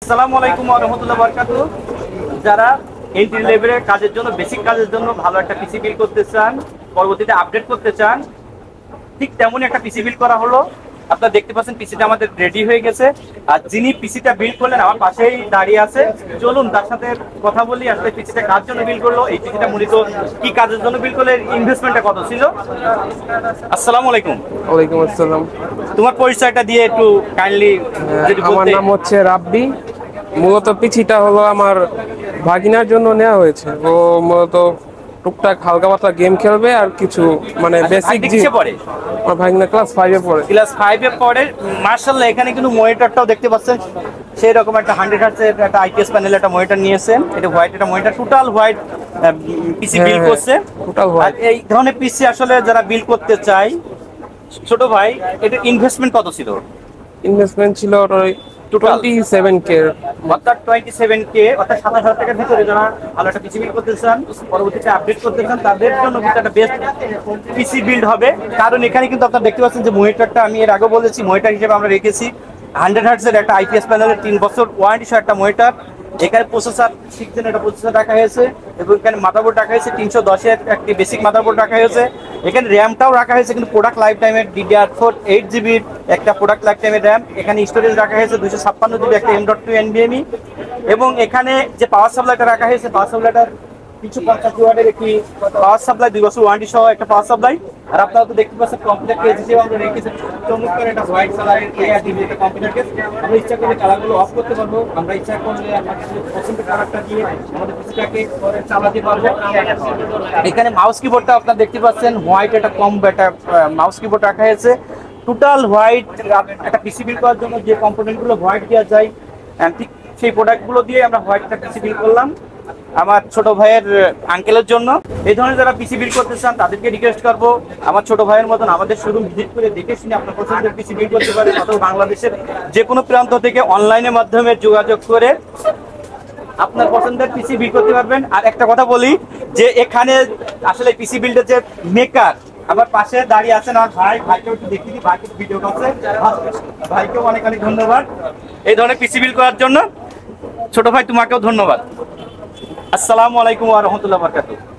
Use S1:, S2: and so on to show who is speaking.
S1: আসসালামু আলাইকুম ওয়া রাহমাতুল্লাহি ওয়া বারাকাতুহু। যারা এন্ট্রি লেভেলের কাজের জন্য, বেসিক কাজের জন্য ভালো একটা পিসি বিল্ড করতে চান, পরবর্তীতে আপডেট করতে চান, ঠিক তেমনই একটা পিসি বিল্ড করা হলো। আপনারা দেখতে পাচ্ছেন পিসিটা আমাদের রেডি হয়ে গেছে। আর যিনি পিসিটা বিল্ড করলেন আমার পাশেই দাঁড়িয়ে আছে। চলুন তার সাথে কথা বলি, আসলে পিসিটা কার জন্য বিল্ড করলো, এই পিসিটা মূলত কি কাজের জন্য বিল্ড করলে, ইনভেস্টমেন্টটা কত ছিল। আসসালামু আলাইকুম।
S2: ওয়ালাইকুম আসসালাম।
S1: তোমার পরিচয়টা দিয়ে একটু কাইন্ডলি যদি
S2: আমার
S1: বলতে।
S2: নাম হচ্ছে রাব্বি। মূলত পিছিটা হলো আমার ভাগিনার জন্য নেওয়া হয়েছে। ও মূলত টুকটাক হালকা পাতলা গেম খেলবে আর কিছু মানে বেসিক
S1: কিসে পড়ে?
S2: আমার ভাগিনা ক্লাস 5 এ পড়ে।
S1: ক্লাস 5 এ পড়ে। মার্শাল্লাহ, এখানে কিন্তু মনিটরটাও দেখতে পাচ্ছেন সেই রকম একটা 100 হার্টজের একটা আইপিএস প্যানেল একটা মনিটর নিয়েছেন। এটা হোয়াইট, এটা monitor total white PC build করছে।
S2: টোটাল
S1: আর
S2: হোয়াইট।
S1: এই ধরনের পিসি আসলে যারা বিল্ড করতে চায়, ছোট ভাই, এটা ইনভেস্টমেন্ট কত ছিল?
S2: ইনভেস্টমেন্ট ছিল ওই
S1: টোটাল
S2: 27k।
S1: অর্থাৎ 27K, অর্থাৎ 27,000 টাকার ভিতরে যারা ভালো একটা পিসি বিল্ড করতে চান, পরবর্তীতে আপডেট করতে চান, তাদের জন্য কিন্তু একটা বেস্ট পিসি বিল্ড হবে। কারণ এখানে কিন্তু আপনারা দেখতে পাচ্ছেন যে মনিটরটা আমি এর আগে বলেছি, মনিটর হিসেবে আমরা রেখেছি 100 হার্টজের একটা আইপিএস প্যানেলের 3 বছর ওয়ারেন্টি সহ একটা মনিটর। এখানে প্রসেসর 6 জেন একটা প্রসেসর রাখা হয়েছে, এবং এখানে মাদারবোর্ড রাখা হয়েছে 310 এর একটি বেসিক মাদারবোর্ড রাখা হয়েছে। এখানে র্যামটাও রাখা হয়েছে কিন্তু প্রোডাক্ট লাইফ টাইমের DDR4 8GB একটা প্রোডাক্ট লাইফ টাইমের র্যাম। এখানে স্টোরেজ রাখা হয়েছে 256GB একটা M.2 NVMe, এবং এখানে যে পাওয়ার সাপ্লাইটা রাখা হয়েছে, পাওয়ার সাপ্লাইটার কিছু 50 ওয়াটের একটি পাওয়ার সাপ্লাই, 2 বছর ওয়ারেন্টি সহ একটা পাওয়ার সাপ্লাই। আর আপনারা তো দেখতে পাচ্ছেন কম্পিউটার কেস হিসেবে আমরা রেখেছি চমৎকার একটা হোয়াইট কালারের ARGB একটা কম্পিউটার কেস। আমরা ইচ্ছা করলে কালারগুলো অফ করতে পারবো, আমরা ইচ্ছা করলে আপনাদের পছন্দের কালারটা দিয়ে আমাদের পিসিটাকে চালাতে পারবো। এখানে মাউস কিবোর্ডটা আপনারা দেখতে পাচ্ছেন হোয়াইট একটা একটা মাউস কিবোর্ড রাখা হয়েছে। টোটাল হোয়াইট একটা পিসি বিল্ড করার জন্য যে কম্পোনেন্টগুলো হোয়াইট দেওয়া যায়, ঠিক সেই প্রোডাক্টগুলো দিয়ে আমরা হোয়াইট একটা পিসি বিল্ড করলাম আমার ছোট ভাইয়ের আঙ্কেলের জন্য। এই ধরনের যারা পিসি বিল্ড করতে চান তাদেরকে রিকোয়েস্ট করবো, আমার ছোট ভাইয়ের মতন আমাদের শোরুম ভিজিট করে দেখে শুনে আপনার পছন্দের পিসি বিল্ড করতে পারেন, অথবা বাংলাদেশের যে কোনো প্রান্ত থেকে অনলাইনের মাধ্যমে যোগাযোগ করে আপনার পছন্দের পিসি বিল্ড করতে পারবেন। আর একটা কথা বলি যে এখানে আসলে পিসি বিল্ডের যে মেকার আমার পাশে দাঁড়িয়ে আছেন আমার ভাইকেও একটু দেখিয়ে দিই, ভাইকে ভিডিও করছে, ভাইকেও অনেক অনেক ধন্যবাদ এই ধরনের পিসি বিল্ড করার জন্য। ছোট ভাই তোমাকেও ধন্যবাদ। আসসালামু আলাইকুম ওয়া রাহমাতুল্লাহি ওয়া বারাকাতুহু।